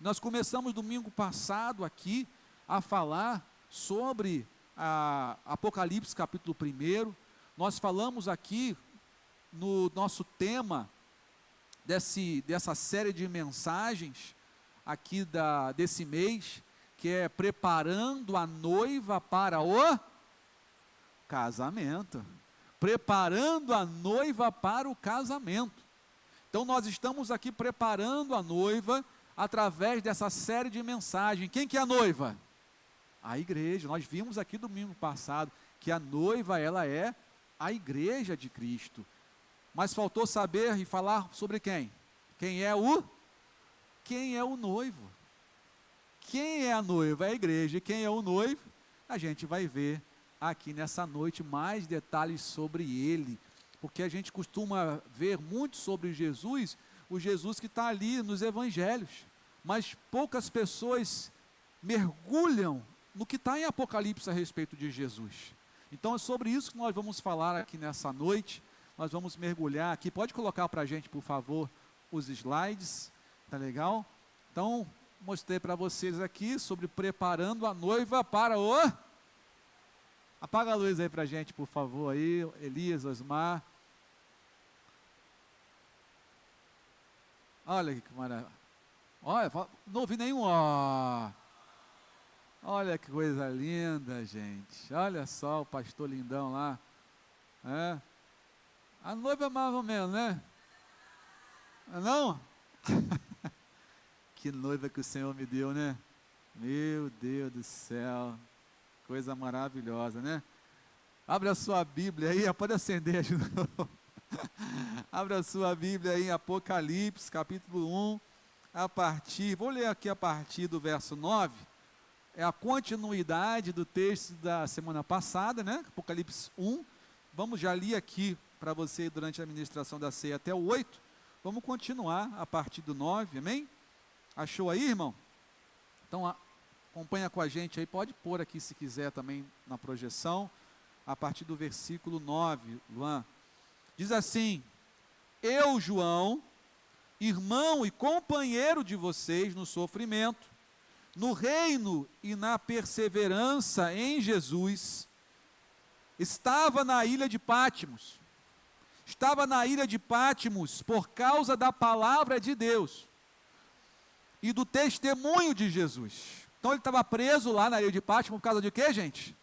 Nós começamos domingo passado aqui a falar sobre Apocalipse capítulo 1. Nós falamos aqui no nosso tema dessa série de mensagens aqui desse mês, que é preparando a noiva para o casamento. Preparando a noiva para o casamento. Então nós estamos aqui preparando a noiva através dessa série de mensagens. Quem que é a noiva? A igreja. Nós vimos aqui domingo passado que a noiva, ela é a igreja de Cristo. Mas faltou saber e falar sobre quem? Quem é o noivo? Quem é a noiva? É a igreja. E quem é o noivo? A gente vai ver aqui nessa noite mais detalhes sobre ele, porque a gente costuma ver muito sobre Jesus, o Jesus que está ali nos evangelhos, mas poucas pessoas mergulham no que está em Apocalipse a respeito de Jesus. Então é sobre isso que nós vamos falar aqui nessa noite. Nós vamos mergulhar aqui. Pode colocar para a gente, por favor, os slides, tá legal? Então, mostrei para vocês aqui sobre preparando a noiva para o... Apaga a luz aí para a gente, por favor, aí, Elias, Osmar. Olha que maravilha. Olha, não ouvi nenhum ó. Olha que coisa linda, gente. Olha só o pastor lindão lá. É. A noiva é mais ou menos, né? Não? Que noiva que o Senhor me deu, né? Meu Deus do céu. Coisa maravilhosa, né? Abre a sua Bíblia aí, pode acender de novo. Abre a sua Bíblia aí em Apocalipse, capítulo 1, vou ler aqui a partir do verso 9, é a continuidade do texto da semana passada, né? Apocalipse 1, vamos já ler aqui para você durante a ministração da ceia até o 8, vamos continuar a partir do 9, amém? Achou aí, irmão? Então, acompanha com a gente aí, pode pôr aqui se quiser também na projeção, a partir do versículo 9, Luan. Diz assim: eu, João, irmão e companheiro de vocês no sofrimento, no reino e na perseverança em Jesus, estava na ilha de Pátimos. Estava na ilha de Pátimos por causa da palavra de Deus e do testemunho de Jesus. Então ele estava preso lá na ilha de Pátimos por causa de quê, gente?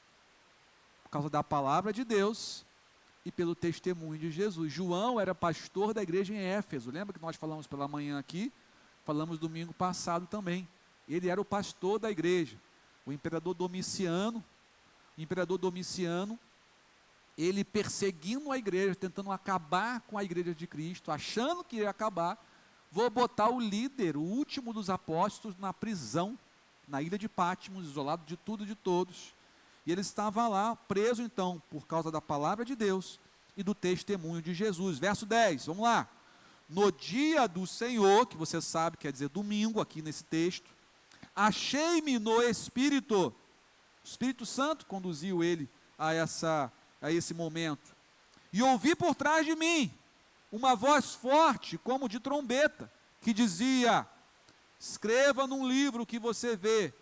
Por causa da palavra de Deus e pelo testemunho de Jesus. João era pastor da igreja em Éfeso. Lembra que nós falamos pela manhã aqui? Falamos domingo passado também. Ele era o pastor da igreja. O imperador Domiciano, ele perseguindo a igreja, tentando acabar com a igreja de Cristo, achando que ia acabar, vou botar o líder, o último dos apóstolos, na prisão, na ilha de Pátimos, isolado de tudo e de todos. E ele estava lá, preso então, por causa da palavra de Deus e do testemunho de Jesus. Verso 10, vamos lá. No dia do Senhor, que você sabe, quer dizer domingo, aqui nesse texto, achei-me no Espírito. O Espírito Santo conduziu ele a esse momento. E ouvi por trás de mim uma voz forte, como de trombeta, que dizia: escreva num livro que você vê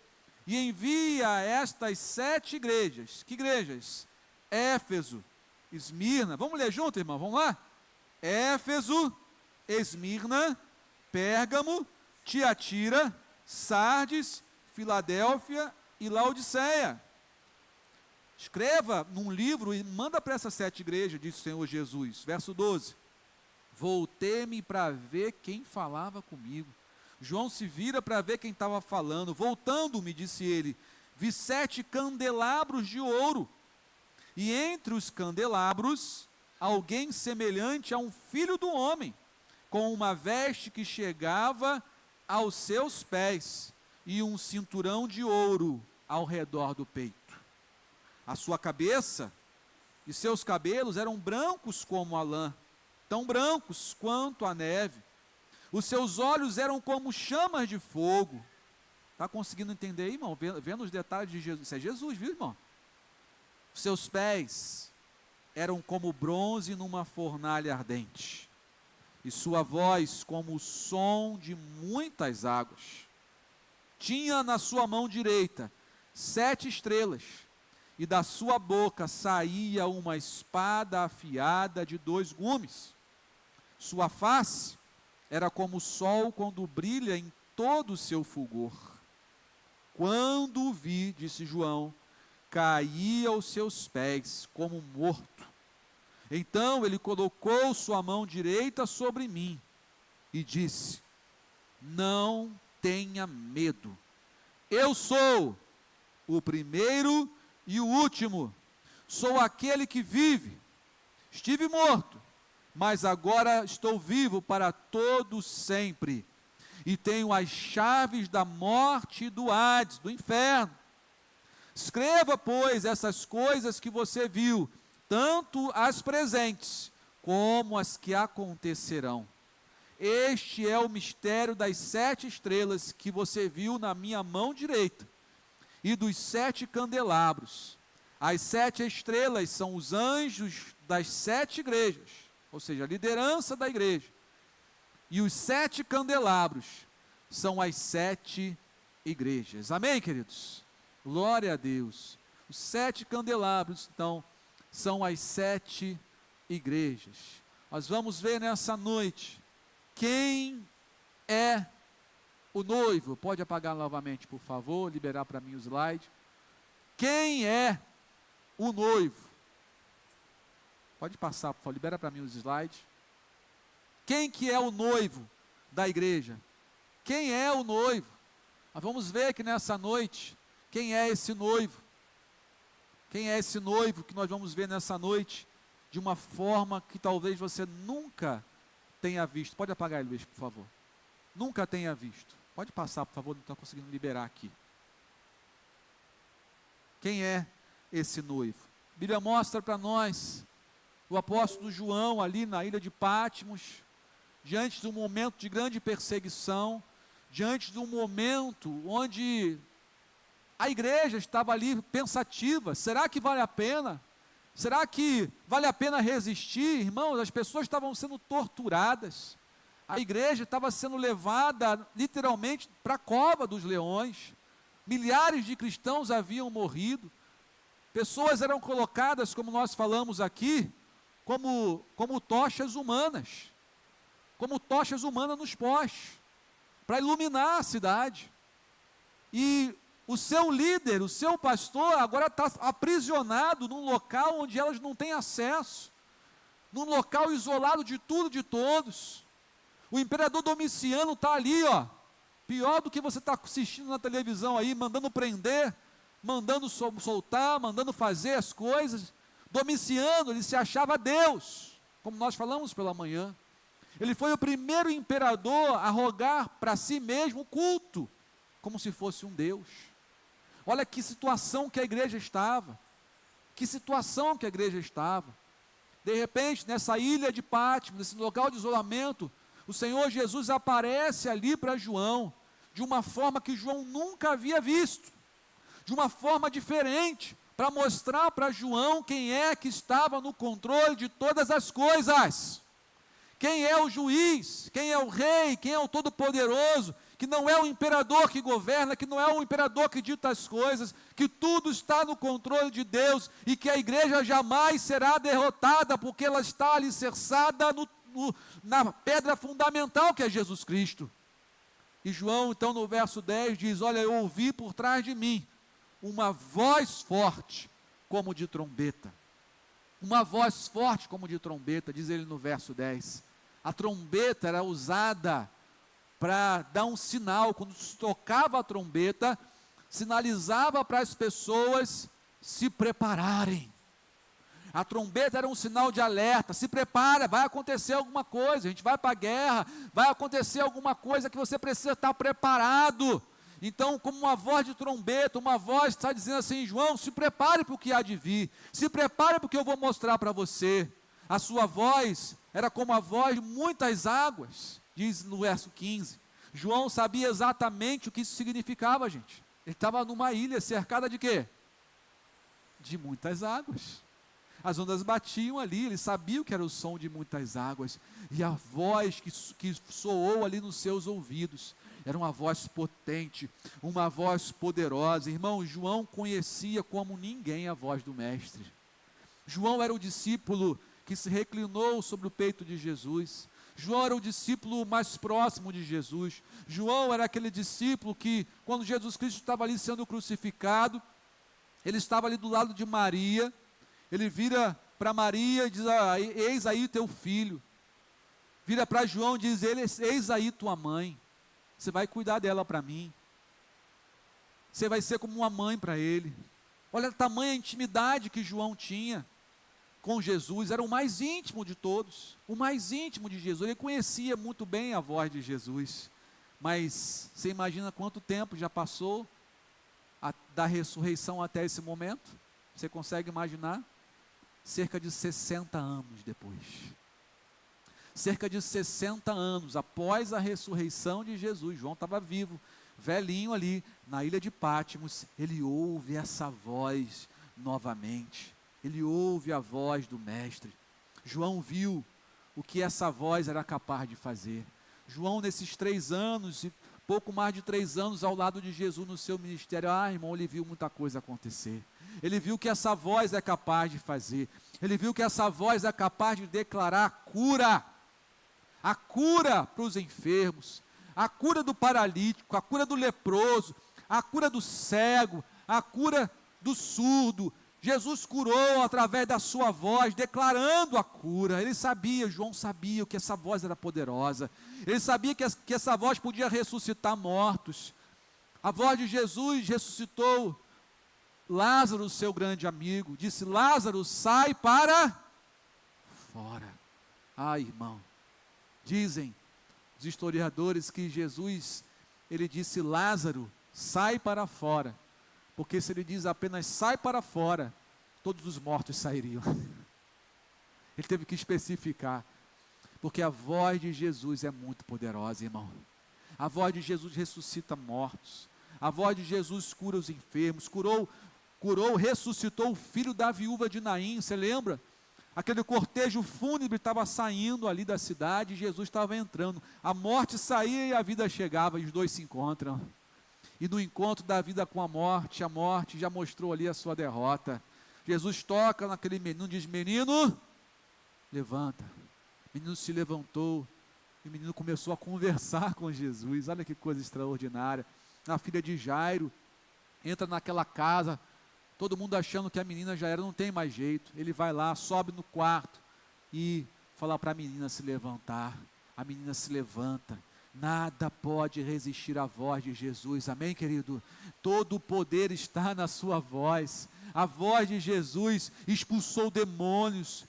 e envia a estas 7 igrejas. Que igrejas? Éfeso, Esmirna. Vamos ler junto, irmão? Vamos lá? Éfeso, Esmirna, Pérgamo, Tiatira, Sardes, Filadélfia e Laodiceia. Escreva num livro e manda para essas 7 igrejas, disse o Senhor Jesus. Verso 12. Voltei-me para ver quem falava comigo. João se vira para ver quem estava falando. Voltando-me, disse ele, vi 7 candelabros de ouro, e entre os candelabros, alguém semelhante a um filho do homem, com uma veste que chegava aos seus pés, e um cinturão de ouro ao redor do peito. A sua cabeça e seus cabelos eram brancos como a lã, tão brancos quanto a neve. Os seus olhos eram como chamas de fogo. Está conseguindo entender aí, irmão? Vendo os detalhes de Jesus. Isso é Jesus, viu, irmão? Os seus pés eram como bronze numa fornalha ardente, e sua voz como o som de muitas águas. Tinha na sua mão direita 7 estrelas, e da sua boca saía uma espada afiada de 2 gumes. Sua face era como o sol quando brilha em todo o seu fulgor. Quando o vi, disse João, caí aos seus pés como morto. Então ele colocou sua mão direita sobre mim e disse: não tenha medo. Eu sou o primeiro e o último. Sou aquele que vive. Estive morto, mas agora estou vivo para todo sempre. E tenho as chaves da morte e do Hades, do inferno. Escreva, pois, essas coisas que você viu, tanto as presentes como as que acontecerão. Este é o mistério das 7 estrelas que você viu na minha mão direita e dos 7 candelabros. As 7 estrelas são os anjos das 7 igrejas, ou seja, a liderança da igreja. E os 7 candelabros são as 7 igrejas. Amém, queridos? Glória a Deus. Os 7 candelabros, então, são as 7 igrejas. Nós vamos ver nessa noite quem é o noivo. Pode apagar novamente, por favor, liberar para mim o slide. Quem é o noivo? Pode passar, por favor, libera para mim os slides. Quem que é o noivo da igreja? Quem é o noivo? Nós vamos ver aqui nessa noite quem é esse noivo. Quem é esse noivo que nós vamos ver nessa noite de uma forma que talvez você nunca tenha visto. Pode apagar ele, Luiz, por favor. Nunca tenha visto. Pode passar, por favor, não estou conseguindo liberar aqui. Quem é esse noivo? A Bíblia mostra para nós o apóstolo João ali na ilha de Patmos, diante de um momento de grande perseguição, diante de um momento onde a igreja estava ali pensativa: será que vale a pena? Será que vale a pena resistir? Irmãos, as pessoas estavam sendo torturadas, a igreja estava sendo levada literalmente para a cova dos leões, milhares de cristãos haviam morrido, pessoas eram colocadas, como nós falamos aqui, como tochas humanas, nos postes, para iluminar a cidade. E o seu líder, o seu pastor, agora está aprisionado num local onde elas não têm acesso, num local isolado de tudo e de todos. O imperador Domiciano está ali, ó, pior do que você está assistindo na televisão aí, mandando prender, mandando soltar, mandando fazer as coisas. Domiciano, ele se achava Deus, como nós falamos pela manhã. Ele foi o primeiro imperador a rogar para si mesmo o culto, como se fosse um Deus. Olha que situação que a igreja estava, De repente, nessa ilha de Patmos, nesse local de isolamento, o Senhor Jesus aparece ali para João, de uma forma que João nunca havia visto, de uma forma diferente, para mostrar para João quem é que estava no controle de todas as coisas. Quem é o juiz, quem é o rei, quem é o todo-poderoso, que não é o imperador que governa, que não é o imperador que dita as coisas, que tudo está no controle de Deus, e que a igreja jamais será derrotada, porque ela está alicerçada na pedra fundamental que é Jesus Cristo. E João, então, no verso 10 diz: olha, eu ouvi por trás de mim uma voz forte como de trombeta. Uma voz forte como de trombeta, diz ele no verso 10. A trombeta era usada para dar um sinal. Quando se tocava a trombeta, sinalizava para as pessoas se prepararem. A trombeta era um sinal de alerta: se prepara, vai acontecer alguma coisa, a gente vai para a guerra, vai acontecer alguma coisa que você precisa estar preparado. Então, como uma voz de trombeta, uma voz está dizendo assim: João, se prepare para o que há de vir, se prepare para o que eu vou mostrar para você. A sua voz era como a voz de muitas águas, diz no verso 15. João sabia exatamente o que isso significava, gente. Ele estava numa ilha cercada de quê? De muitas águas. As ondas batiam ali, ele sabia o que era o som de muitas águas, e a voz que soou ali nos seus ouvidos, era uma voz potente, uma voz poderosa. Irmão, João conhecia como ninguém a voz do Mestre. João era o discípulo que se reclinou sobre o peito de Jesus. João era o discípulo mais próximo de Jesus. João era aquele discípulo que, quando Jesus Cristo estava ali sendo crucificado, ele estava ali do lado de Maria, ele vira para Maria e diz: eis aí teu filho. Vira para João e diz: eis aí tua mãe. Você vai cuidar dela para mim. Você vai ser como uma mãe para ele. Olha a tamanha intimidade que João tinha com Jesus. Era o mais íntimo de todos, o mais íntimo de Jesus. Ele conhecia muito bem a voz de Jesus. Mas você imagina quanto tempo já passou da ressurreição até esse momento? Você consegue imaginar? Cerca de 60 anos depois. Cerca de 60 anos após a ressurreição de Jesus, João estava vivo, velhinho ali, na ilha de Patmos. Ele ouve essa voz novamente. Ele ouve a voz do Mestre. João viu o que essa voz era capaz de fazer. João, nesses 3 anos, e pouco mais de 3 anos ao lado de Jesus no seu ministério, irmão, ele viu muita coisa acontecer. Ele viu que essa voz é capaz de fazer. Ele viu que essa voz é capaz de declarar a cura para os enfermos, a cura do paralítico, a cura do leproso, a cura do cego, a cura do surdo. Jesus curou através da sua voz, declarando a cura. Ele sabia, João sabia que essa voz era poderosa. Ele sabia que essa voz podia ressuscitar mortos. A voz de Jesus ressuscitou Lázaro, seu grande amigo. Disse: Lázaro, sai para fora. Irmão, dizem os historiadores que Jesus, ele disse: Lázaro, sai para fora. Porque se ele diz apenas sai para fora, todos os mortos sairiam. Ele teve que especificar. Porque a voz de Jesus é muito poderosa, irmão. A voz de Jesus ressuscita mortos. A voz de Jesus cura os enfermos. Curou, ressuscitou o filho da viúva de Naim. Você lembra? Aquele cortejo fúnebre estava saindo ali da cidade e Jesus estava entrando. A morte saía e a vida chegava e os dois se encontram. E no encontro da vida com a morte já mostrou ali a sua derrota. Jesus toca naquele menino, diz: menino, levanta. O menino se levantou, e o menino começou a conversar com Jesus. Olha que coisa extraordinária. A filha de Jairo entra naquela casa, todo mundo achando que a menina já não tem mais jeito. Ele vai lá, sobe no quarto e fala para a menina se levantar. A menina se levanta. Nada pode resistir à voz de Jesus, amém, querido? Todo o poder está na sua voz. A voz de Jesus expulsou demônios,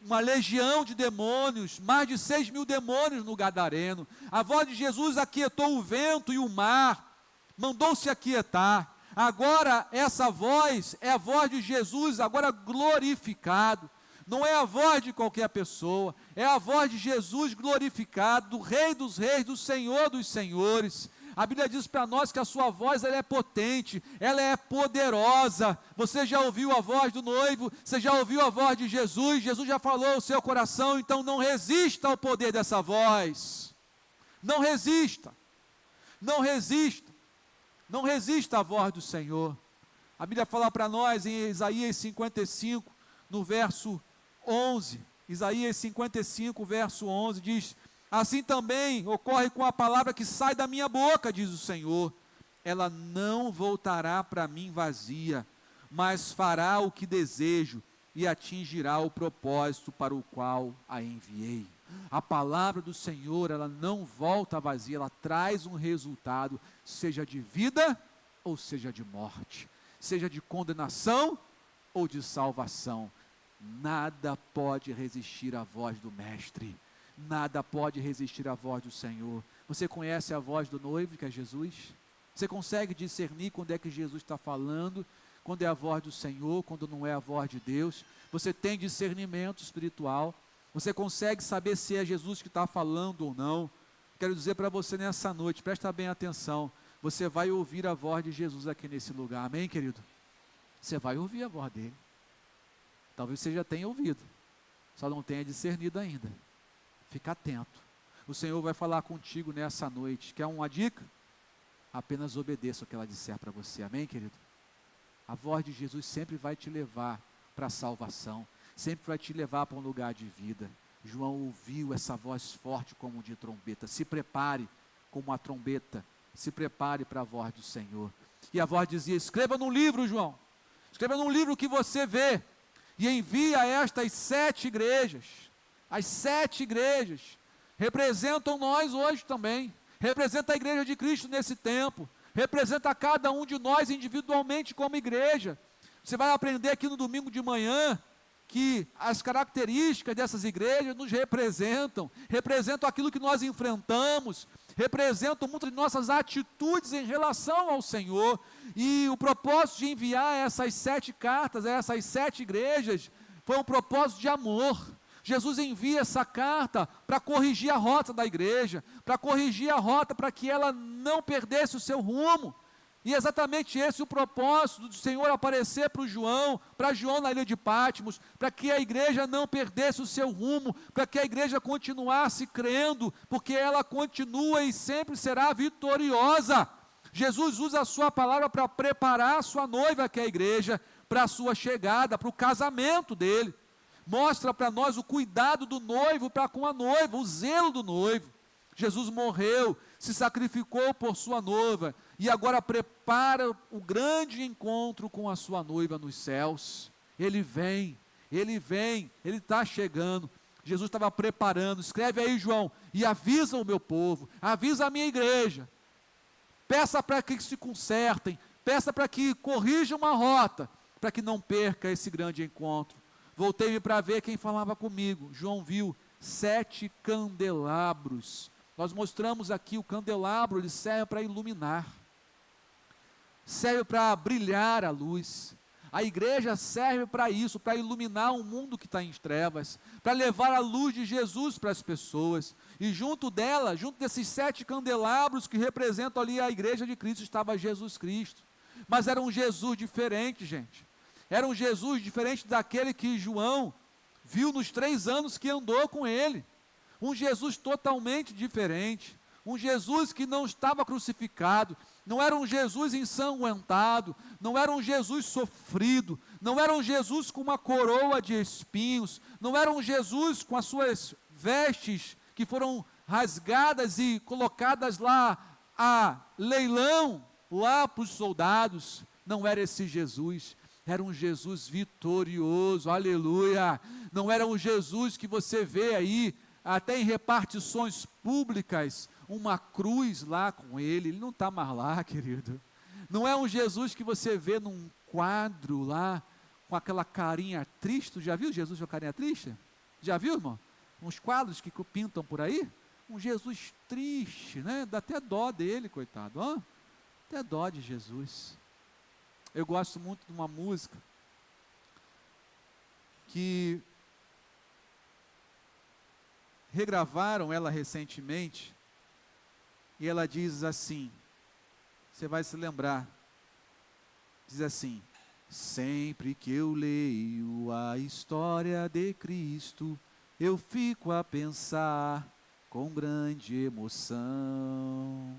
uma legião de demônios, mais de 6.000 demônios no Gadareno. A voz de Jesus aquietou o vento e o mar, mandou-se aquietar. Agora essa voz é a voz de Jesus, agora glorificado. Não é a voz de qualquer pessoa, é a voz de Jesus glorificado, do Rei dos Reis, do Senhor dos Senhores. A Bíblia diz para nós que a sua voz ela é potente, ela é poderosa. Você já ouviu a voz do noivo? Você já ouviu a voz de Jesus? Jesus já falou ao seu coração, então não resista ao poder dessa voz. Não resista, não resista, não resista à voz do Senhor. A Bíblia fala para nós em Isaías 55, no verso 11, Isaías 55, verso 11, diz: assim também ocorre com a palavra que sai da minha boca, diz o Senhor, ela não voltará para mim vazia, mas fará o que desejo e atingirá o propósito para o qual a enviei. A palavra do Senhor, ela não volta vazia, ela traz um resultado, seja de vida ou seja de morte, seja de condenação ou de salvação. Nada pode resistir à voz do Mestre, nada pode resistir à voz do Senhor. Você conhece a voz do noivo, que é Jesus? Você consegue discernir quando é que Jesus está falando, quando é a voz do Senhor, quando não é a voz de Deus? Você tem discernimento espiritual, você consegue saber se é Jesus que está falando ou não? Quero dizer para você nessa noite, presta bem atenção, você vai ouvir a voz de Jesus aqui nesse lugar, amém, querido? Você vai ouvir a voz dele. Talvez você já tenha ouvido, só não tenha discernido ainda. Fica atento, O Senhor vai falar contigo nessa noite. Quer uma dica? Apenas obedeça o que ela disser para você, amém, querido? A voz de Jesus sempre vai te levar para a salvação, sempre vai te levar para um lugar de vida. João ouviu essa voz forte como de trombeta. Se prepare como uma trombeta, se prepare para a voz do Senhor. E a voz dizia: escreva num livro, João, escreva num livro que você vê, e envia a estas 7 igrejas. As 7 igrejas representam nós hoje também, representa a igreja de Cristo nesse tempo, representa cada um de nós individualmente como igreja. Você vai aprender aqui no domingo de manhã que as características dessas igrejas nos representam aquilo que nós enfrentamos, representam muitas de nossas atitudes em relação ao Senhor. E o propósito de enviar essas 7 cartas a essas 7 igrejas foi um propósito de amor. Jesus envia essa carta para corrigir a rota da igreja, para corrigir a rota para que ela não perdesse o seu rumo. E exatamente esse é o propósito do Senhor aparecer para João na ilha de Patmos, para que a igreja não perdesse o seu rumo, para que a igreja continuasse crendo, porque ela continua e sempre será vitoriosa. Jesus usa a sua palavra para preparar a sua noiva, que é a igreja, para a sua chegada, para o casamento dele. Mostra para nós o cuidado do noivo para com a noiva, o zelo do noivo. Jesus morreu, se sacrificou por sua noiva, e agora prepara o grande encontro com a sua noiva nos céus. Ele vem, ele está chegando. Jesus estava preparando. Escreve aí, João, e avisa o meu povo, avisa a minha igreja, peça para que se consertem, peça para que corrijam uma rota, para que não perca esse grande encontro. Voltei para ver quem falava comigo. João viu 7 candelabros. Nós mostramos aqui o candelabro, ele serve para iluminar, serve para brilhar a luz. A igreja serve para isso, para iluminar um mundo que está em trevas, para levar a luz de Jesus para as pessoas. E junto dela, junto desses 7 candelabros que representam ali a igreja de Cristo, estava Jesus Cristo. Mas era um Jesus diferente, gente. Era um Jesus diferente daquele que João viu nos 3 anos que andou com ele. Um Jesus totalmente diferente, um Jesus que não estava crucificado, não era um Jesus ensanguentado, não era um Jesus sofrido, não era um Jesus com uma coroa de espinhos, não era um Jesus com as suas vestes que foram rasgadas e colocadas lá a leilão, lá para os soldados. Não era esse Jesus. Era um Jesus vitorioso, aleluia. Não era um Jesus que você vê aí, até em repartições públicas, uma cruz lá com ele não está mais lá, querido. Não é um Jesus que você vê num quadro lá, com aquela carinha triste. Já viu Jesus com a carinha triste? Já viu, irmão? Uns quadros que pintam por aí? Um Jesus triste, né? Dá até dó dele, coitado, ó. Até dó de Jesus. Eu gosto muito de uma música que regravaram ela recentemente, e ela diz assim, você vai se lembrar, diz assim: sempre que eu leio a história de Cristo, eu fico a pensar com grande emoção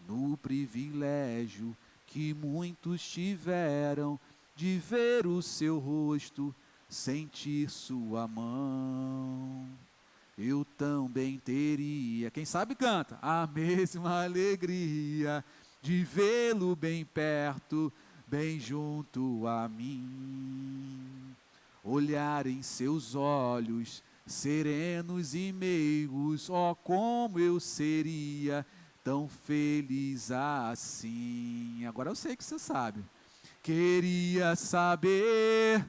no privilégio que muitos tiveram de ver o seu rosto, sentir sua mão. Eu também teria, quem sabe canta, a mesma alegria de vê-lo bem perto, bem junto a mim. Olhar em seus olhos, serenos e meigos, oh, como eu seria tão feliz assim. Agora eu sei que você sabe. Queria saber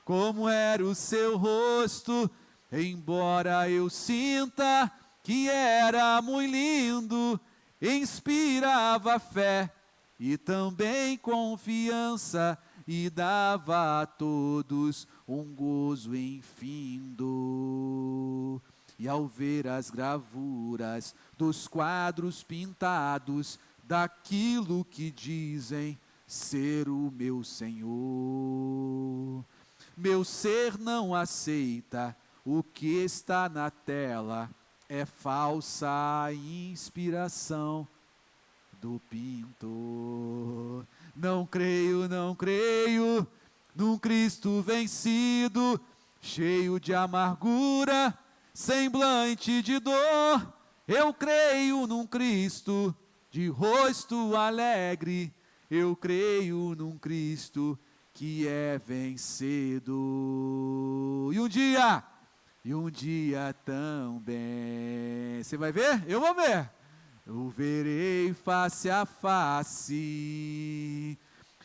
como era o seu rosto, embora eu sinta que era muito lindo, inspirava fé e também confiança, e dava a todos um gozo infindo. E ao ver as gravuras dos quadros pintados, daquilo que dizem ser o meu Senhor, meu ser não aceita o que está na tela, é falsa inspiração do pintor. Não creio num Cristo vencido, cheio de amargura, semblante de dor. Eu creio num Cristo de rosto alegre, eu creio num Cristo que é vencedor. E um dia também, você vai ver? Eu vou ver. Eu verei face a face,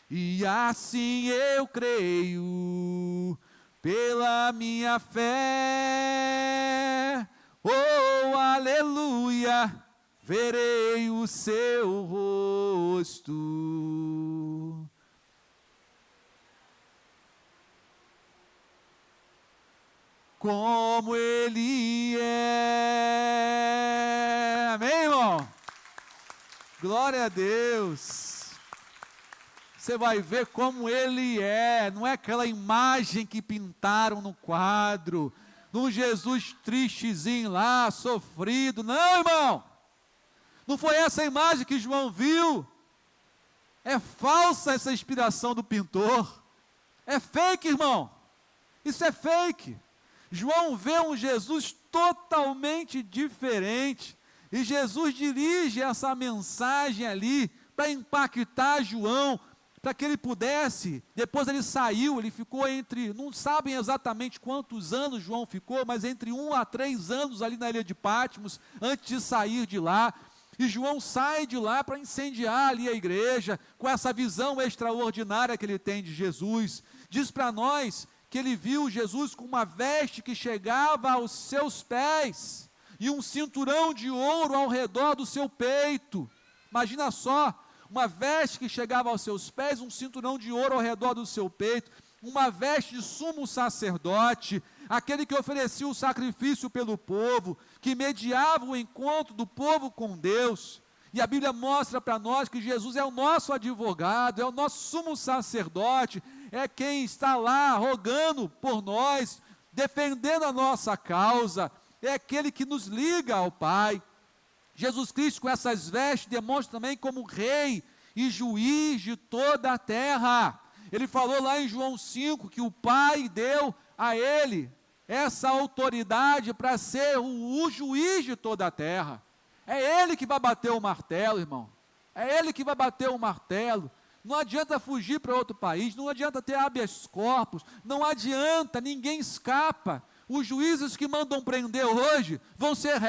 e assim eu creio, pela minha fé. Oh, aleluia, verei o seu rosto. Como ele é. Amém, irmão? Glória a Deus. Você vai ver como ele é. Não é aquela imagem que pintaram no quadro, num Jesus tristezinho lá, sofrido. Não, irmão. Não foi essa imagem que João viu. É falsa essa inspiração do pintor. É fake, irmão. Isso é fake. João vê um Jesus totalmente diferente, e Jesus dirige essa mensagem ali para impactar João, para que ele pudesse. Depois ele saiu, ele ficou entre, não sabem exatamente quantos anos João ficou, mas entre 1 a 3 anos ali na ilha de Patmos, antes de sair de lá. E João sai de lá para incendiar ali a igreja, com essa visão extraordinária que ele tem de Jesus. Diz para nós que ele viu Jesus com uma veste que chegava aos seus pés, e um cinturão de ouro ao redor do seu peito. Imagina só, uma veste que chegava aos seus pés, um cinturão de ouro ao redor do seu peito, uma veste de sumo sacerdote, aquele que oferecia o sacrifício pelo povo, que mediava o encontro do povo com Deus. E a Bíblia mostra para nós que Jesus é o nosso advogado, é o nosso sumo sacerdote, é quem está lá rogando por nós, defendendo a nossa causa, é aquele que nos liga ao Pai. Jesus Cristo, com essas vestes, demonstra também como rei e juiz de toda a terra. Ele falou lá em João 5 que o Pai deu a ele essa autoridade para ser o juiz de toda a terra. É ele que vai bater o martelo, irmão. É ele que vai bater o martelo. Não adianta fugir para outro país, não adianta ter habeas corpus, não adianta, ninguém escapa. Os juízes que mandam prender hoje vão ser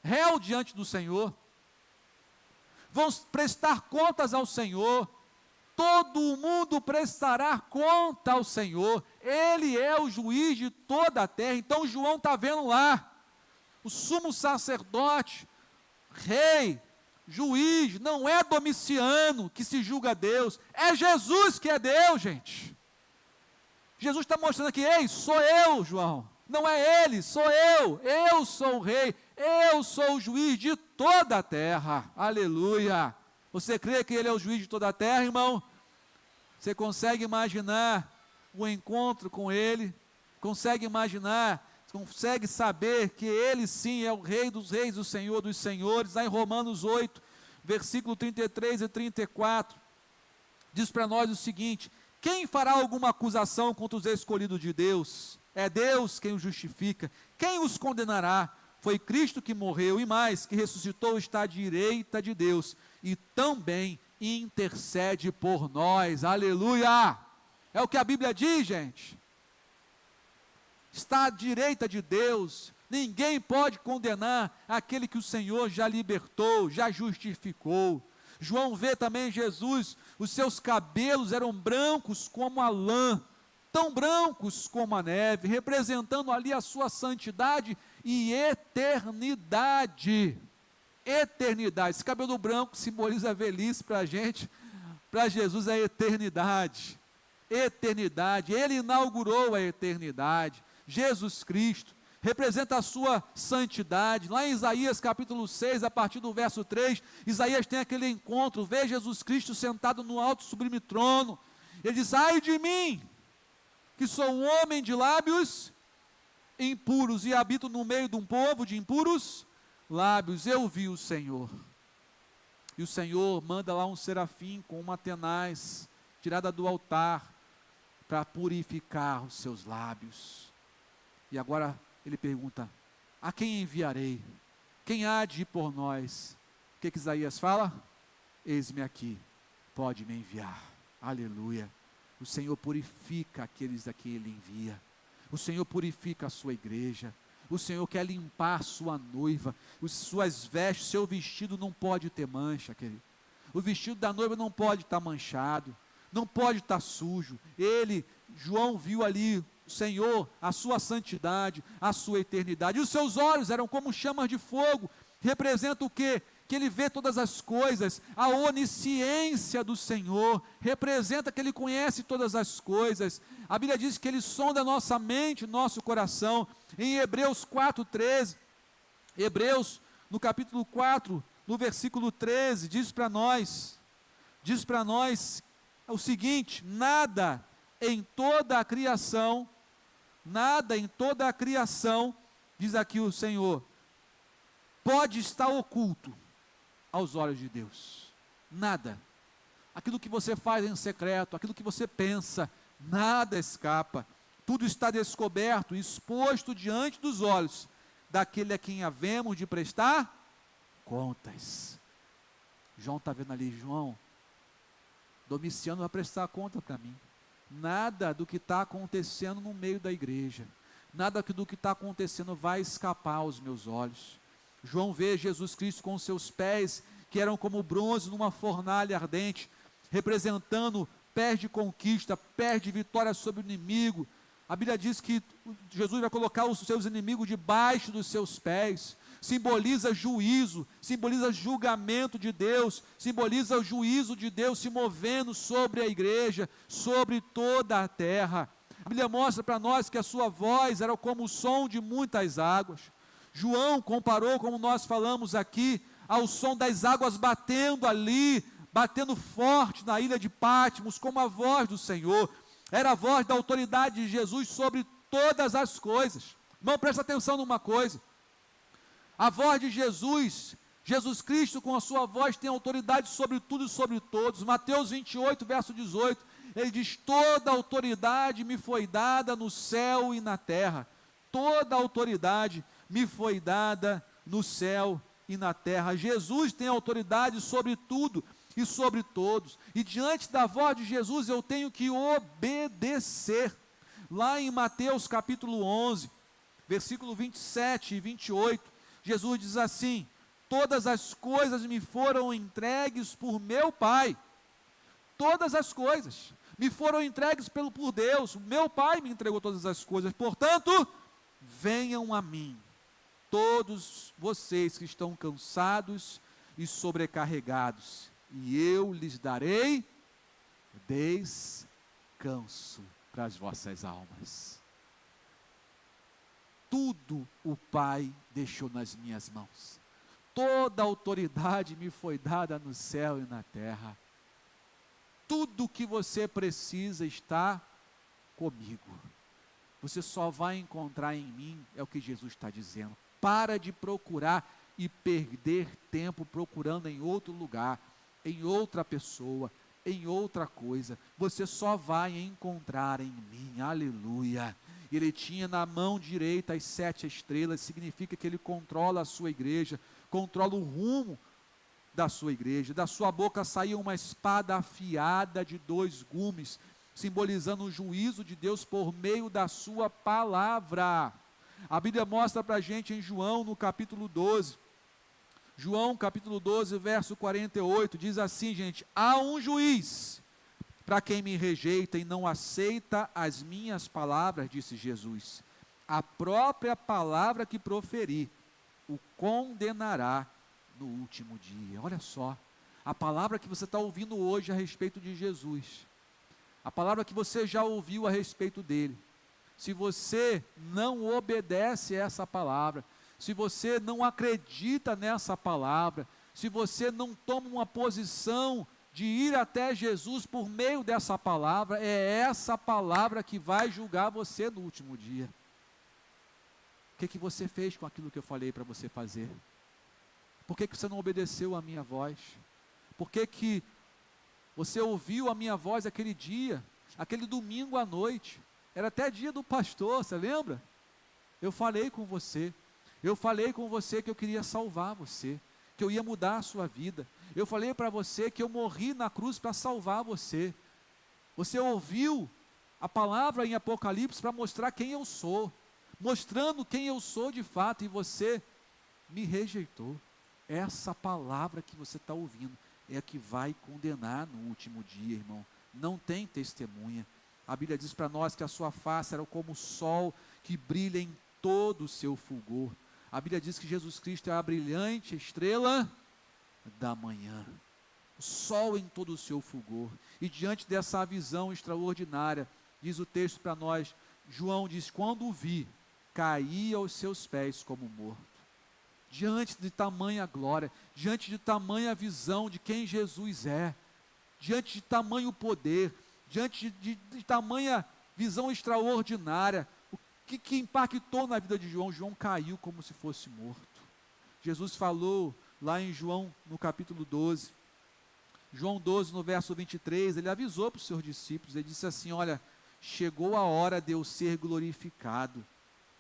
réu diante do Senhor, vão prestar contas ao Senhor. Todo mundo prestará conta ao Senhor. Ele é o juiz de toda a terra. Então João está vendo lá o sumo sacerdote, rei, juiz. Não é Domiciano que se julga Deus, é Jesus que é Deus, gente. Jesus está mostrando aqui: ei, sou eu, João, não é ele, sou eu sou o rei, eu sou o juiz de toda a terra. Aleluia. Você crê que ele é o juiz de toda a terra, irmão? Você consegue imaginar o encontro com ele? Consegue imaginar, consegue saber que ele sim é o rei dos reis, o Senhor dos senhores? Lá em Romanos 8, versículo 33 e 34, diz para nós o seguinte: quem fará alguma acusação contra os escolhidos de Deus? É Deus quem os justifica. Quem os condenará? Foi Cristo que morreu, e mais, que ressuscitou, está à direita de Deus, e também intercede por nós. Aleluia! É o que a Bíblia diz, gente. Está à direita de Deus. Ninguém pode condenar aquele que o Senhor já libertou, já justificou. João vê também Jesus, os seus cabelos eram brancos como a lã, tão brancos como a neve, representando ali a sua santidade e eternidade. Eternidade. Esse cabelo branco simboliza a velhice para a gente, para Jesus é a eternidade. Eternidade. Ele inaugurou a eternidade. Jesus Cristo representa a sua santidade. Lá em Isaías capítulo 6, a partir do verso 3, Isaías tem aquele encontro, vê Jesus Cristo sentado no alto e sublime trono. Ele diz: ai de mim, que sou um homem de lábios impuros e habito no meio de um povo de impuros lábios. Eu vi o Senhor. E o Senhor manda lá um serafim com uma tenaz tirada do altar para purificar os seus lábios. E agora ele pergunta: a quem enviarei? Quem há de ir por nós? O que Isaías fala? Eis-me aqui, pode me enviar. Aleluia. O Senhor purifica aqueles a quem Ele envia. O Senhor purifica a sua igreja. O Senhor quer limpar a sua noiva. Suas vestes, seu vestido não pode ter mancha, querido. O vestido da noiva não pode estar manchado, não pode estar sujo. João viu ali o Senhor, a sua santidade, a sua eternidade. E os seus olhos eram como chamas de fogo. Representa o quê? Que ele vê todas as coisas. A onisciência do Senhor representa que ele conhece todas as coisas. A Bíblia diz que ele sonda nossa mente, nosso coração. Em Hebreus 4:13, Hebreus no capítulo 4, no versículo 13, diz para nós o seguinte: nada em toda a criação, diz aqui o Senhor, pode estar oculto aos olhos de Deus. Nada. Aquilo que você faz em secreto, aquilo que você pensa, nada escapa. Tudo está descoberto, exposto diante dos olhos daquele a quem havemos de prestar contas. João está vendo ali, João, Domiciano vai prestar conta para mim. Nada do que está acontecendo no meio da igreja, nada do que está acontecendo vai escapar aos meus olhos. João vê Jesus Cristo com seus pés, que eram como bronze numa fornalha ardente, representando pés de conquista, pés de vitória sobre o inimigo. A Bíblia diz que Jesus vai colocar os seus inimigos debaixo dos seus pés. Simboliza juízo, simboliza julgamento de Deus, simboliza o juízo de Deus se movendo sobre a igreja, sobre toda a terra. A Bíblia mostra para nós que a sua voz era como o som de muitas águas. João comparou, como nós falamos aqui, ao som das águas batendo ali, batendo forte na ilha de Patmos, como a voz do Senhor. Era a voz da autoridade de Jesus sobre todas as coisas. Irmão, presta atenção numa coisa. A voz de Jesus Cristo com a sua voz tem autoridade sobre tudo e sobre todos. Mateus 28, verso 18, ele diz: toda autoridade me foi dada no céu e na terra. Toda autoridade me foi dada no céu e na terra. Jesus tem autoridade sobre tudo e sobre todos. E diante da voz de Jesus eu tenho que obedecer. Lá em Mateus capítulo 11, versículo 27 e 28, Jesus diz assim: todas as coisas me foram entregues por meu Pai. Todas as coisas me foram entregues por Deus. Meu Pai me entregou todas as coisas. Portanto, venham a mim, todos vocês que estão cansados e sobrecarregados, e eu lhes darei descanso para as vossas almas. Tudo o Pai deixou nas minhas mãos. Toda autoridade me foi dada no céu e na terra. Tudo o que você precisa está comigo. Você só vai encontrar em mim, é o que Jesus está dizendo. Para de procurar e perder tempo procurando em outro lugar, em outra pessoa, em outra coisa. Você só vai encontrar em mim. Aleluia. Ele tinha na mão direita as 7 estrelas, significa que ele controla a sua igreja, controla o rumo da sua igreja. Da sua boca saía uma espada afiada de 2 gumes, simbolizando o juízo de Deus por meio da sua palavra. A Bíblia mostra para a gente em João, no capítulo 12, João capítulo 12, verso 48, diz assim, gente: há um juiz para quem me rejeita e não aceita as minhas palavras, disse Jesus. A própria palavra que proferi o condenará no último dia. Olha só, a palavra que você está ouvindo hoje a respeito de Jesus, a palavra que você já ouviu a respeito dele, se você não obedece a essa palavra, se você não acredita nessa palavra, se você não toma uma posição de ir até Jesus por meio dessa palavra, é essa palavra que vai julgar você no último dia. O que você fez com aquilo que eu falei para você fazer? Por que você não obedeceu a minha voz? Por que você ouviu a minha voz aquele dia, aquele domingo à noite? Era até dia do pastor, você lembra? Eu falei com você. Eu falei com você que eu queria salvar você, que eu ia mudar a sua vida. Eu falei para você que eu morri na cruz para salvar você. Você ouviu a palavra em Apocalipse para mostrar quem eu sou, mostrando quem eu sou de fato, e você me rejeitou. Essa palavra que você está ouvindo é a que vai condenar no último dia, irmão. Não tem testemunha. A Bíblia diz para nós que a sua face era como o sol que brilha em todo o seu fulgor. A Bíblia diz que Jesus Cristo é a brilhante estrela da manhã, o sol em todo o seu fulgor. E diante dessa visão extraordinária, diz o texto para nós, João diz, quando o vi, caí aos seus pés como morto. Diante de tamanha glória, diante de tamanha visão de quem Jesus é, diante de tamanho poder, diante de tamanha visão extraordinária, o que impactou na vida de João? João caiu como se fosse morto. Jesus falou lá em João, no capítulo 12, João 12, no verso 23, ele avisou para os seus discípulos, ele disse assim, olha, chegou a hora de eu ser glorificado,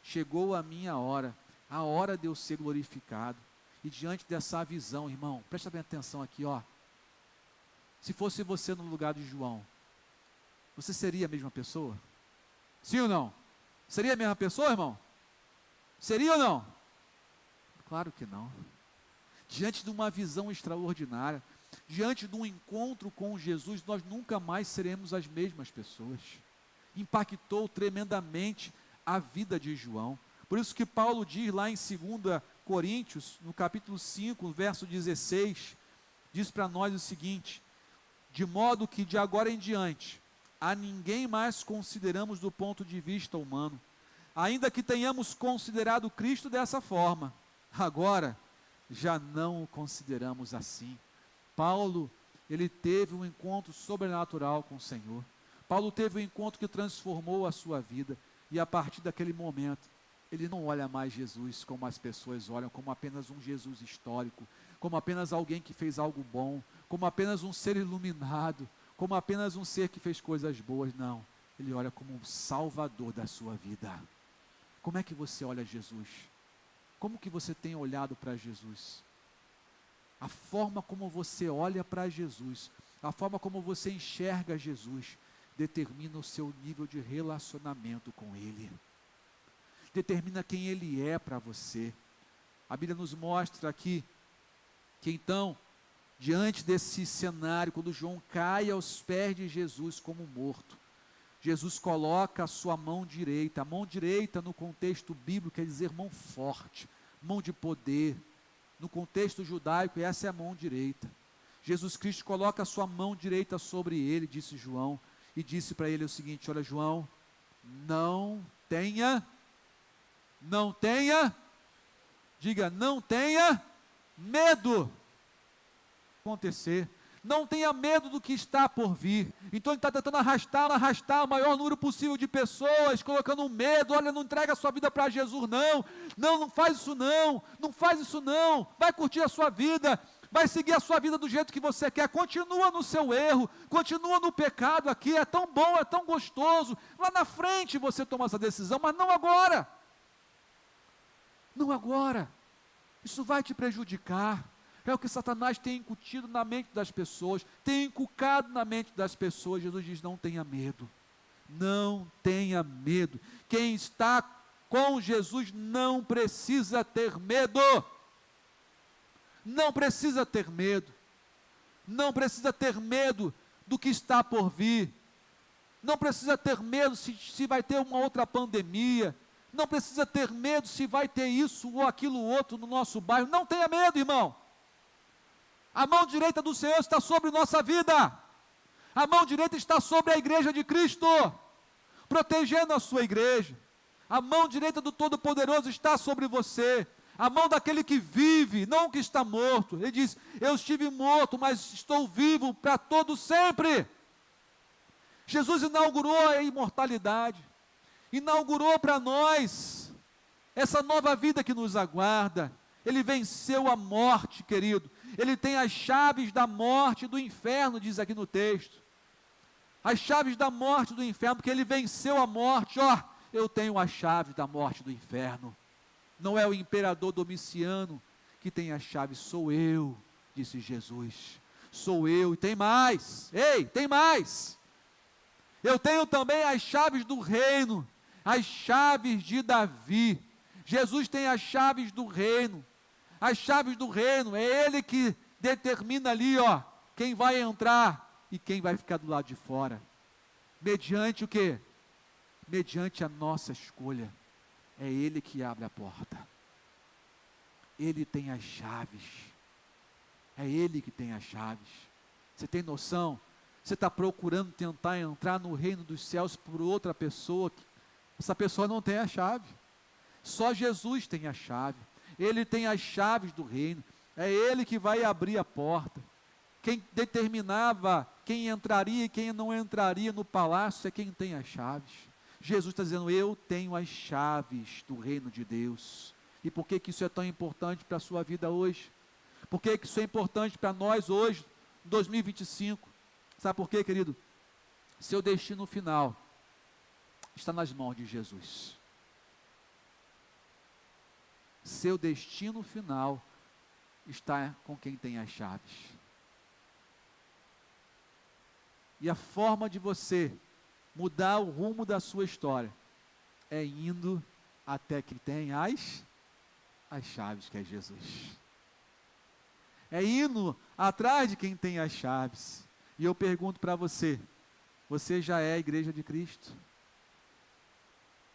chegou a minha hora, a hora de eu ser glorificado. E diante dessa visão, irmão, presta bem atenção aqui, ó. Se fosse você no lugar de João, você seria a mesma pessoa? Sim ou não? Seria a mesma pessoa, irmão? Seria ou não? Claro que não. Diante de uma visão extraordinária, diante de um encontro com Jesus, nós nunca mais seremos as mesmas pessoas. Impactou tremendamente a vida de João. Por isso que Paulo diz lá em 2 Coríntios, no capítulo 5, verso 16, diz para nós o seguinte, de modo que de agora em diante, a ninguém mais consideramos do ponto de vista humano, ainda que tenhamos considerado Cristo dessa forma, agora já não o consideramos assim. Paulo, ele teve um encontro sobrenatural com o Senhor. Paulo teve um encontro que transformou a sua vida, e a partir daquele momento, ele não olha mais Jesus como as pessoas olham, como apenas um Jesus histórico, como apenas alguém que fez algo bom, como apenas um ser iluminado, como apenas um ser que fez coisas boas. Não, ele olha como um salvador da sua vida. Como é que você olha Jesus? Como que você tem olhado para Jesus? A forma como você olha para Jesus, a forma como você enxerga Jesus, determina o seu nível de relacionamento com Ele. Determina quem Ele é para você. A Bíblia nos mostra aqui, que então, diante desse cenário, quando João cai aos pés de Jesus como morto, Jesus coloca a sua mão direita. A mão direita no contexto bíblico quer dizer mão forte, mão de poder. No contexto judaico, essa é a mão direita. Jesus Cristo coloca a sua mão direita sobre ele, disse João, e disse para ele o seguinte, olha João, não tenha, diga, não tenha medo acontecer. Não tenha medo do que está por vir. Então ele está tentando arrastar o maior número possível de pessoas, colocando um medo. Olha, não entrega a sua vida para Jesus, não faz isso não faz isso não, vai curtir a sua vida, vai seguir a sua vida do jeito que você quer, continua no seu erro, continua no pecado aqui, é tão bom, é tão gostoso, lá na frente você toma essa decisão, mas não agora, isso vai te prejudicar. É o que Satanás tem incutido na mente das pessoas, tem inculcado na mente das pessoas. Jesus diz, não tenha medo, não tenha medo. Quem está com Jesus não precisa ter medo, não precisa ter medo, não precisa ter medo do que está por vir, não precisa ter medo se vai ter uma outra pandemia, não precisa ter medo se vai ter isso ou aquilo outro no nosso bairro. Não tenha medo, irmão. A mão direita do Senhor está sobre nossa vida. A mão direita está sobre a igreja de Cristo, protegendo a sua igreja. A mão direita do Todo-Poderoso está sobre você. A mão daquele que vive, não que está morto. Ele diz, eu estive morto, mas estou vivo para todo sempre. Jesus inaugurou a imortalidade. Inaugurou para nós essa nova vida que nos aguarda. Ele venceu a morte, querido. Ele tem as chaves da morte e do inferno, diz aqui no texto. As chaves da morte e do inferno, porque ele venceu a morte. Ó, eu tenho as chaves da morte e do inferno. Não é o imperador Domiciano que tem as chaves, sou eu, disse Jesus. Sou eu, e tem mais. Ei, tem mais. Eu tenho também as chaves do reino, as chaves de Davi. Jesus tem as chaves do reino. As chaves do reino, é Ele que determina ali, ó, quem vai entrar e quem vai ficar do lado de fora. Mediante o quê? Mediante a nossa escolha. É Ele que abre a porta. Ele tem as chaves. É Ele que tem as chaves. Você tem noção? Você está procurando tentar entrar no reino dos céus por outra pessoa. Essa pessoa não tem a chave. Só Jesus tem a chave. Ele tem as chaves do reino. É Ele que vai abrir a porta. Quem determinava quem entraria e quem não entraria no palácio é quem tem as chaves. Jesus está dizendo, eu tenho as chaves do reino de Deus. E por que isso é tão importante para a sua vida hoje? Por que isso é importante para nós hoje, 2025? Sabe por quê, querido? Seu destino final está nas mãos de Jesus. Seu destino final está com quem tem as chaves. E a forma de você mudar o rumo da sua história é indo até quem tem as chaves, que é Jesus. É indo atrás de quem tem as chaves. E eu pergunto para você, você já é a igreja de Cristo?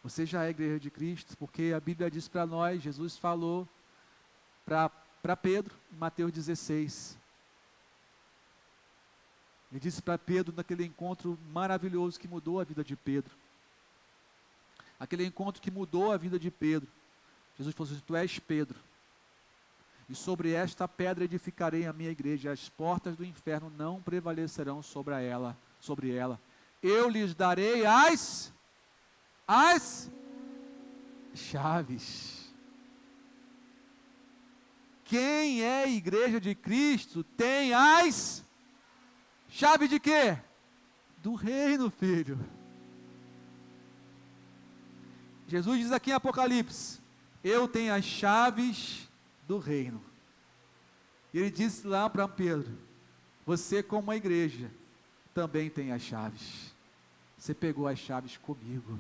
Você já é a igreja de Cristo? Porque a Bíblia diz para nós, Jesus falou para Pedro, em Mateus 16. Ele disse para Pedro naquele encontro maravilhoso que mudou a vida de Pedro. Aquele encontro que mudou a vida de Pedro. Jesus falou assim, tu és Pedro. E sobre esta pedra edificarei a minha igreja, e as portas do inferno não prevalecerão sobre ela. Eu lhes darei as chaves. Quem é a igreja de Cristo tem as chaves de quê? Do reino, filho. Jesus diz aqui em Apocalipse, eu tenho as chaves do reino. E ele disse lá para Pedro, você como a igreja também tem as chaves. Você pegou as chaves comigo.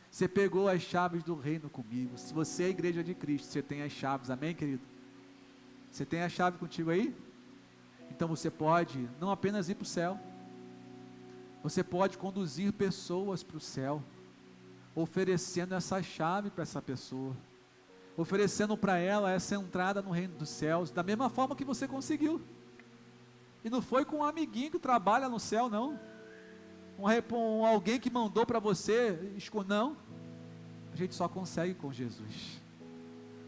Você pegou as chaves do reino comigo. Se você é a igreja de Cristo, você tem as chaves, amém, querido? Você tem a chave contigo aí? Então você pode não apenas ir para o céu, você pode conduzir pessoas para o céu, oferecendo essa chave para essa pessoa, oferecendo para ela essa entrada no reino dos céus, da mesma forma que você conseguiu. E não foi com um amiguinho que trabalha no céu, não. Alguém que mandou para você, não. A gente só consegue com Jesus.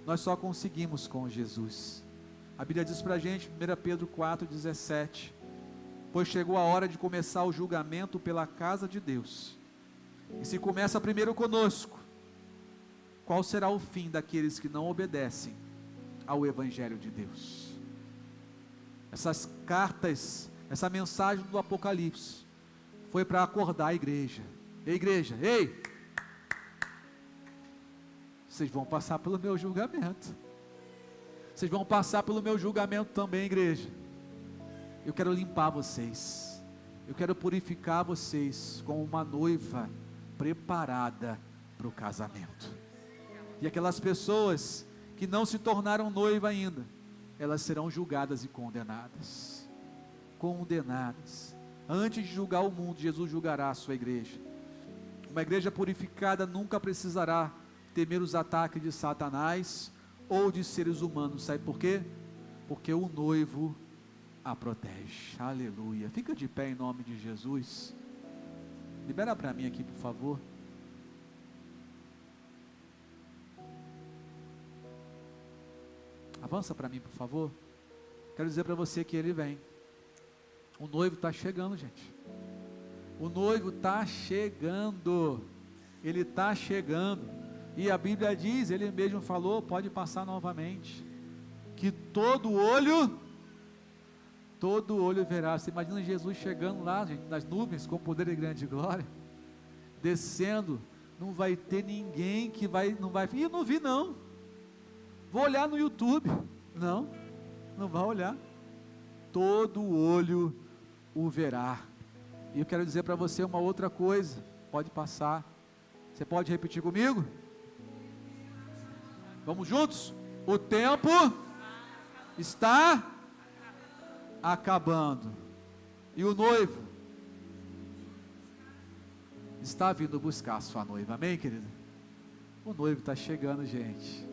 Nós só conseguimos com Jesus. A Bíblia diz para a gente, 1 Pedro 4,17, pois chegou a hora de começar o julgamento pela casa de Deus. E se começa primeiro conosco, qual será o fim daqueles que não obedecem ao Evangelho de Deus? Essas cartas, essa mensagem do Apocalipse, foi para acordar a igreja. Ei, igreja, ei! Vocês vão passar pelo meu julgamento. Vocês vão passar pelo meu julgamento também, igreja. Eu quero limpar vocês. Eu quero purificar vocês como uma noiva preparada para o casamento. E aquelas pessoas que não se tornaram noiva ainda, elas serão julgadas e condenadas. Condenadas. Antes de julgar o mundo, Jesus julgará a sua igreja. Uma igreja purificada nunca precisará temer os ataques de Satanás ou de seres humanos. Sabe por quê? Porque o noivo a protege. Aleluia. Fica de pé em nome de Jesus. Libera para mim aqui, por favor. Avança para mim, por favor. Quero dizer para você que ele vem. O noivo está chegando, gente. O noivo está chegando. Ele está chegando. E a Bíblia diz, ele mesmo falou, pode passar novamente, que todo olho verá. Você imagina Jesus chegando lá, gente, nas nuvens, com poder e grande glória, descendo, não vai ter ninguém que não vai, eu não vi não, vou olhar no YouTube, não vai olhar, todo olho o verá. E eu quero dizer para você uma outra coisa, pode passar, você pode repetir comigo? Vamos juntos? O tempo está acabando, e o noivo está vindo buscar a sua noiva, amém, querido? O noivo está chegando, gente.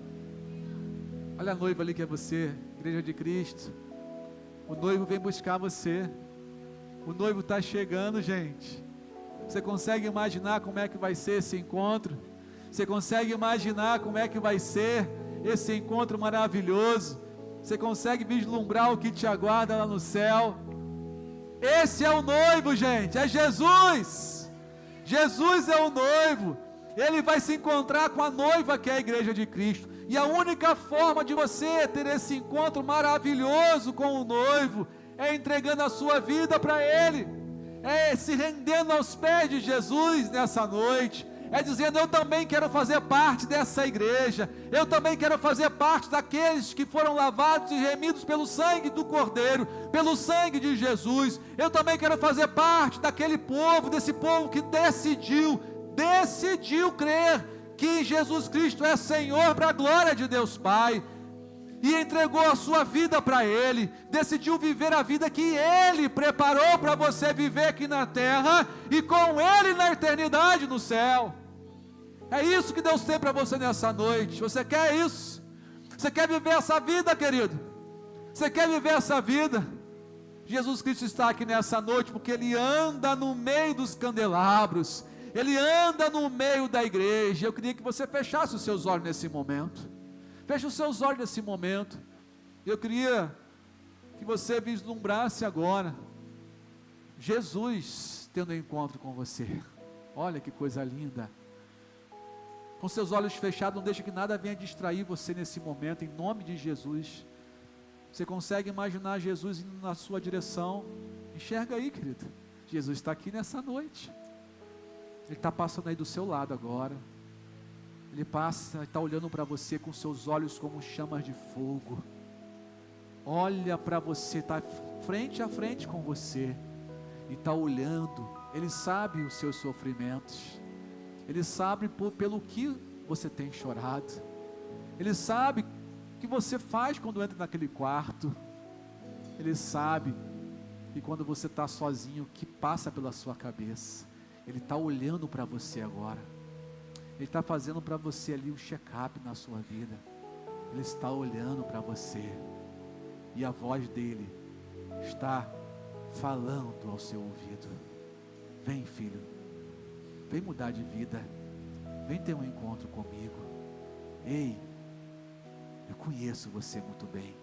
Olha a noiva ali que é você, Igreja de Cristo. O noivo vem buscar você. O noivo está chegando, gente. Você consegue imaginar como é que vai ser esse encontro? Você consegue imaginar como é que vai ser esse encontro maravilhoso? Você consegue vislumbrar o que te aguarda lá no céu? Esse é o noivo, gente, é Jesus. Jesus é o noivo. Ele vai se encontrar com a noiva que é a Igreja de Cristo. E a única forma de você ter esse encontro maravilhoso com o noivo é entregando a sua vida para Ele, é se rendendo aos pés de Jesus nessa noite, é dizendo: eu também quero fazer parte dessa igreja, eu também quero fazer parte daqueles que foram lavados e remidos pelo sangue do Cordeiro, pelo sangue de Jesus. Eu também quero fazer parte daquele povo, desse povo que decidiu crer que Jesus Cristo é Senhor, para a glória de Deus Pai, e entregou a sua vida para Ele, decidiu viver a vida que Ele preparou para você viver aqui na terra, e com Ele na eternidade no céu. É isso que Deus tem para você nessa noite. Você quer isso? Você quer viver essa vida, querido? Você quer viver essa vida? Jesus Cristo está aqui nessa noite, porque Ele anda no meio dos candelabros, Ele anda no meio da igreja. Eu queria que você fechasse os seus olhos nesse momento. Feche os seus olhos nesse momento. Eu queria que você vislumbrasse agora Jesus tendo um encontro com você. Olha que coisa linda. Com seus olhos fechados, não deixe que nada venha distrair você nesse momento, em nome de Jesus. Você consegue imaginar Jesus indo na sua direção? Enxerga aí, querido. Jesus está aqui nessa noite. Ele está passando aí do seu lado agora. Ele passa e está olhando para você com seus olhos como chamas de fogo. Olha para você, está frente a frente com você, e está olhando. Ele sabe os seus sofrimentos, Ele sabe pelo que você tem chorado, Ele sabe o que você faz quando entra naquele quarto, Ele sabe que quando você está sozinho, o que passa pela sua cabeça. Ele está olhando para você agora. Ele está fazendo para você ali um check-up na sua vida. Ele está olhando para você, e a voz dele está falando ao seu ouvido: vem, filho, vem mudar de vida, vem ter um encontro comigo. Ei, eu conheço você muito bem,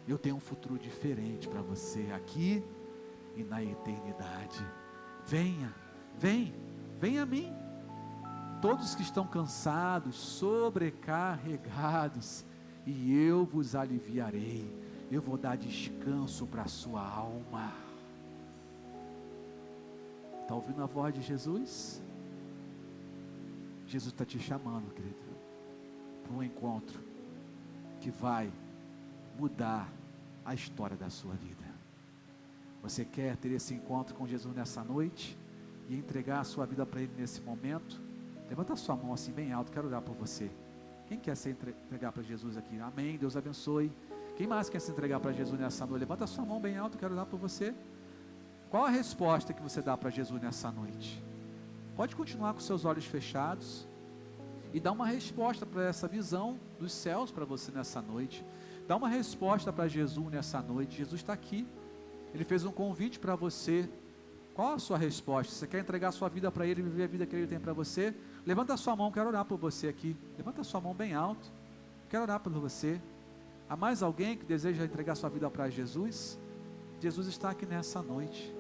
eu tenho um futuro diferente para você aqui e na eternidade. Venha a mim. Todos que estão cansados, sobrecarregados, e eu vos aliviarei. Eu vou dar descanso para a sua alma. Está ouvindo a voz de Jesus? Jesus está te chamando, querido, para um encontro que vai mudar a história da sua vida. Você quer ter esse encontro com Jesus nessa noite e entregar a sua vida para Ele nesse momento? Levanta a sua mão assim bem alto, quero orar por você. Quem quer se entregar para Jesus aqui? Amém, Deus abençoe. Quem mais quer se entregar para Jesus nessa noite? Levanta a sua mão bem alto, quero orar por você. Qual a resposta que você dá para Jesus nessa noite? Pode continuar com seus olhos fechados e dar uma resposta para essa visão dos céus para você nessa noite. Dá uma resposta para Jesus nessa noite. Jesus está aqui, Ele fez um convite para você. Qual a sua resposta? Você quer entregar a sua vida para Ele, viver a vida que Ele tem para você? Levanta a sua mão, quero orar por você aqui. Levanta a sua mão bem alto, quero orar por você. Há mais alguém que deseja entregar sua vida para Jesus? Jesus está aqui nessa noite.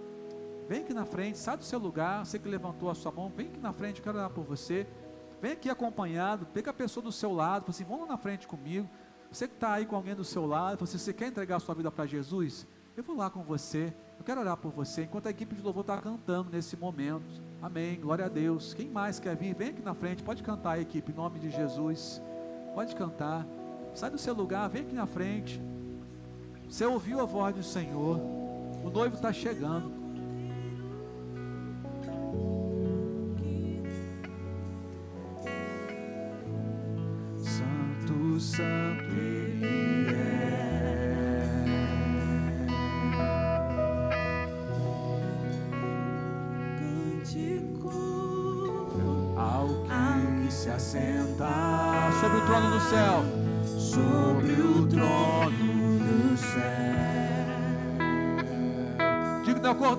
Vem aqui na frente, sai do seu lugar. Você que levantou a sua mão, vem aqui na frente, quero orar por você. Vem aqui acompanhado, pega a pessoa do seu lado, fala assim, vamos lá na frente comigo. Você que está aí com alguém do seu lado, fala assim, você quer entregar a sua vida para Jesus? Eu vou lá com você, eu quero orar por você, enquanto a equipe de louvor está cantando nesse momento. Amém, glória a Deus. Quem mais quer vir, vem aqui na frente, pode cantar a equipe, em nome de Jesus. Pode cantar, sai do seu lugar, vem aqui na frente. Você ouviu a voz do Senhor, o noivo está chegando. Santo, santo Ele é. Cântico Ao que se assenta sobre o trono do céu, sobre o trono do céu. digno é o Cordeiro.